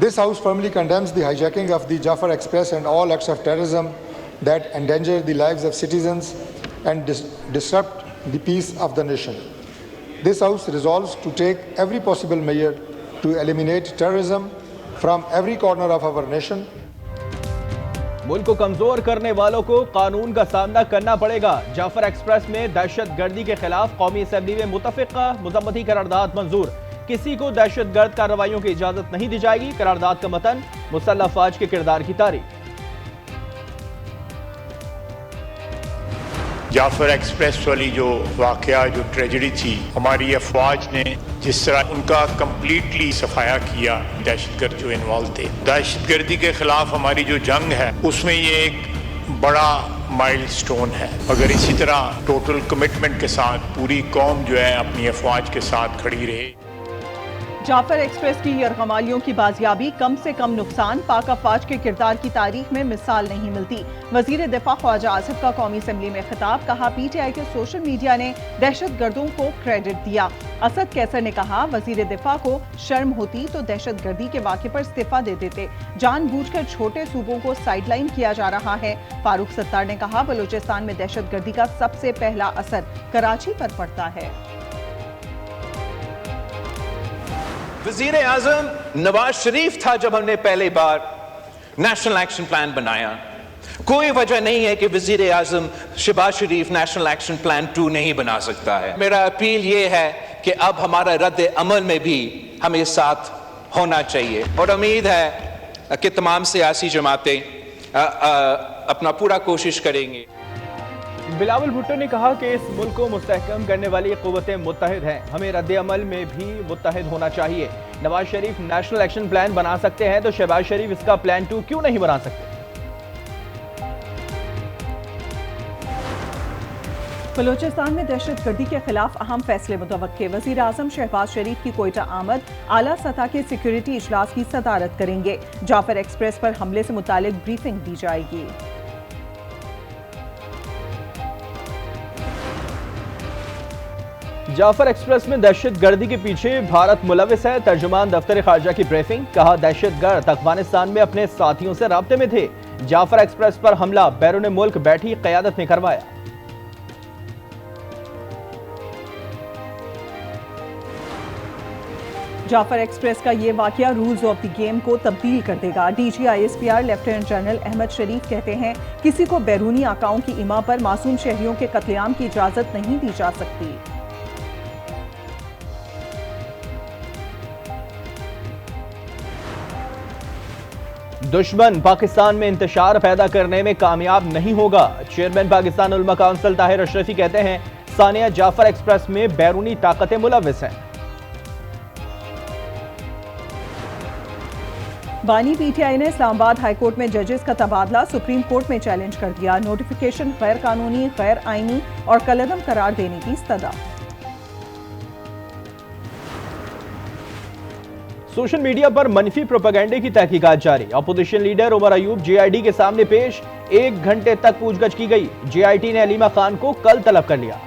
This House firmly condemns the hijacking of the Jafar Express and all acts of terrorism that endanger the lives of citizens and disrupt the peace of the nation. This House resolves to take every possible measure to eliminate terrorism from every corner of our nation. मुल्क को कमजोर करने वालों को कानून का सामना करना पड़ेगा। जाफर एक्सप्रेस में दहशतगर्दी के खिलाफ कौमी असेंबली में मुतफ़िक़ा मज़म्मती करारदाद मंजूर। किसी को दहशतगर्द कार्रवाइयों की इजाजत नहीं दी जाएगी। करारदाद का मतन मुसल्लह अफवाज के किरदार की तारीफ। जाफर एक्सप्रेस वाली जो वाकया जो ट्रेजेडी थी, हमारी अफवाज ने जिस तरह उनका कंप्लीटली सफाया किया, दहशतगर्द जो इन्वॉल्व थे, दहशतगर्दी के खिलाफ हमारी जो जंग है उसमें ये एक बड़ा माइलस्टोन है। अगर इसी तरह टोटल कमिटमेंट के साथ पूरी कौम जो है अपनी अफवाज के साथ खड़ी रहे। जाफर एक्सप्रेस की यरगमालियों की बाजियाबी, कम से कम नुकसान, पाक अफवाज के किरदार की तारीख में मिसाल नहीं मिलती। वजीर दिफा ख्वाजा आसिफ का कौमी असेंबली में खिताब, कहा PTI के सोशल मीडिया ने दहशतगर्दों को क्रेडिट दिया। असद कैसर ने कहा वजीर दिफा को शर्म होती तो दहशतगर्दी के वाक़े पर इस्तीफा दे देते। जानबूझकर छोटे सूबों को साइडलाइन किया जा रहा है। फारूक सत्तार ने कहा बलूचिस्तान में दहशतगर्दी का सबसे पहला असर कराची पर पड़ता है। वजीर आजम नवाज शरीफ था जब हमने पहली बार नेशनल एक्शन प्लान बनाया। कोई वजह नहीं है कि वजीर आजम शहबाज शरीफ नेशनल एक्शन प्लान 2 नहीं बना सकता है। मेरा अपील ये है कि अब हमारा रद्द अमल में भी हमें साथ होना चाहिए और उम्मीद है कि तमाम सियासी जमातें अपना पूरा कोशिश करेंगे। बिलावल भुट्टो ने कहा कि इस मुल्क को मुस्तहकम करने वाली क़ुव्वतें मुत्तहिद हैं, हमें रद्द अमल में भी मुत्तहिद होना चाहिए। Nawaz Sharif national action plan बना सकते हैं तो शहबाज शरीफ इसका प्लान 2 क्यों नहीं बना सकते? बलूचिस्तान में दहशतगर्दी के खिलाफ अहम फैसले मुतवक्के। वजीर आजम शहबाज शरीफ की कोयटा आमद, आला सतह के सिक्योरिटी इजलास की सदारत करेंगे। जाफर एक्सप्रेस पर हमले से मुतालिक ब्रीफिंग दी जाएगी। जाफर एक्सप्रेस में दहशतगर्दी के पीछे भारत मुलविस है। तर्जुमान दफ्तर खारजा की ब्रीफिंग, कहा दहशतगर्द अफगानिस्तान में अपने साथियों से राब्ते में थे। जाफर एक्सप्रेस पर हमला बैरून मुल्क बैठी क़यादत ने करवाया। जाफर एक्सप्रेस का ये वाकया रूल्स ऑफ द गेम को तब्दील कर देगा। DG ISPR lieutenant general Ahmed Sharif कहते हैं किसी को बैरूनी आकाओं की इमा पर मासूम शहरियों के कत्लेआम की इजाजत नहीं दी जा सकती। दुश्मन पाकिस्तान में इंतशार पैदा करने में कामयाब नहीं होगा। चेयरमैन पाकिस्तान उलमा काउंसिल ताहिर अशरफी कहते हैं सानिया जाफर एक्सप्रेस में बैरूनी ताकतें मुलविस हैं। बानी PTI ने इस्लामाबाद हाईकोर्ट में जजेस का तबादला सुप्रीम कोर्ट में चैलेंज कर दिया। नोटिफिकेशन गैर कानूनी, गैर आईनी और कलअदम करार देने की इस्तदा। सोशल मीडिया पर मनफी प्रोपेगेंडे की तहकीकात जारी। Opposition leader Omar Ayub JID के सामने पेश, 1 घंटे तक पूछगछ की गई। JIT ने अलीमा खान को कल तलब कर लिया।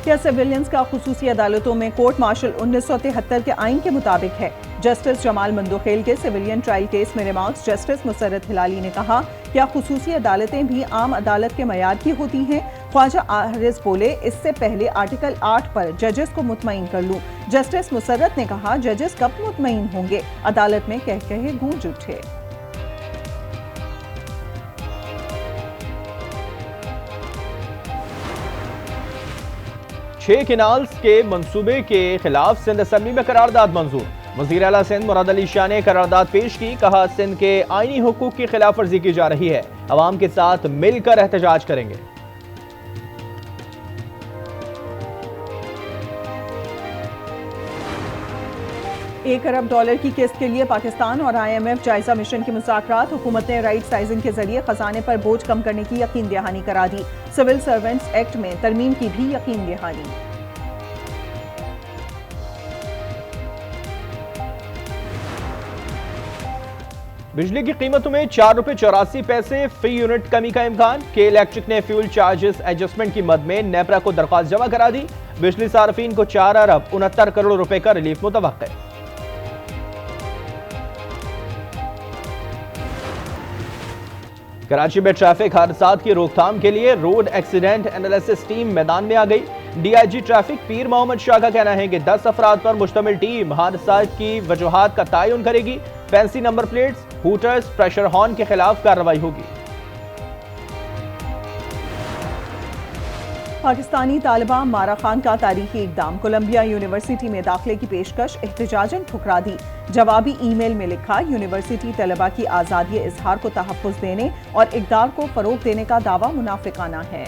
क्या सिविलियंस का खुसूसी अदालतों में कोर्ट मार्शल 1973 के आइन के मुताबिक है? जस्टिस जमाल मंदोखेल के सिविलियन ट्रायल केस में रिमार्क्स। जस्टिस मुसर्रत हिलाली ने कहा क्या खुसूसी अदालतें भी आम अदालत के मयार की होती हैं? ख्वाजा आरिज बोले इससे पहले आर्टिकल 8 पर जजेस को मुतमईन कर लूं। जस्टिस मुसर्रत ने कहा जजेस कब मुतमईन होंगे? अदालत में कह कहे गूंज उठे। छह केनाल्स के मंसूबे के खिलाफ सिंध असेंबली में करारदाद मंजूर। वज़ीर आला सिंध मुराद अली शाह ने करारदाद पेश की, कहा सिंध के आईनी हुकूक की खिलाफ वर्जी की जा रही है, अवाम के साथ मिलकर एहतजाज करेंगे। $1 अरब की किस्त के लिए पाकिस्तान और IMF जायजा मिशन के मुज़ाकरात। हुकूमत ने राइट साइजिंग के जरिए खजाने पर बोझ कम करने की यकीन दहानी करा दी। सिविल सर्वेंट्स एक्ट में तरमीम की भी यकीन दहानी। बिजली की कीमतों में ₹4.84 फी यूनिट कमी का इम्कान। के इलेक्ट्रिक ने फ्यूल चार्जेस एडजस्टमेंट की मद में नेपरा को दरख्वास्त जमा करा दी। बिजली सार्फिन को 4 अरब 69 करोड़ रुपए का रिलीफ मुतवक्के। कराची में ट्रैफिक हादसात की रोकथाम के लिए रोड एक्सीडेंट एनालिसिस टीम मैदान में आ गई। डीआईजी ट्रैफिक पीर मोहम्मद शाह का कहना है कि 10 अफराद पर मुश्तमिल टीम हादसात की वजूहात का तयन करेगी। Fancy number plates, hooters, pressure horn के खिलाफ कार्रवाई होगी। पाकिस्तानी तालिबा मारा खान का तारीखी इकदाम। कोलंबिया यूनिवर्सिटी में दाखिले की पेशकश एहतजाजन ठुकरा दी। जवाबी ईमेल में लिखा, यूनिवर्सिटी तलबा की आज़ादी इजहार को तहफ़्फ़ुज़ देने और इक़दार को फ़रोग़ देने का दावा मुनाफिकाना है।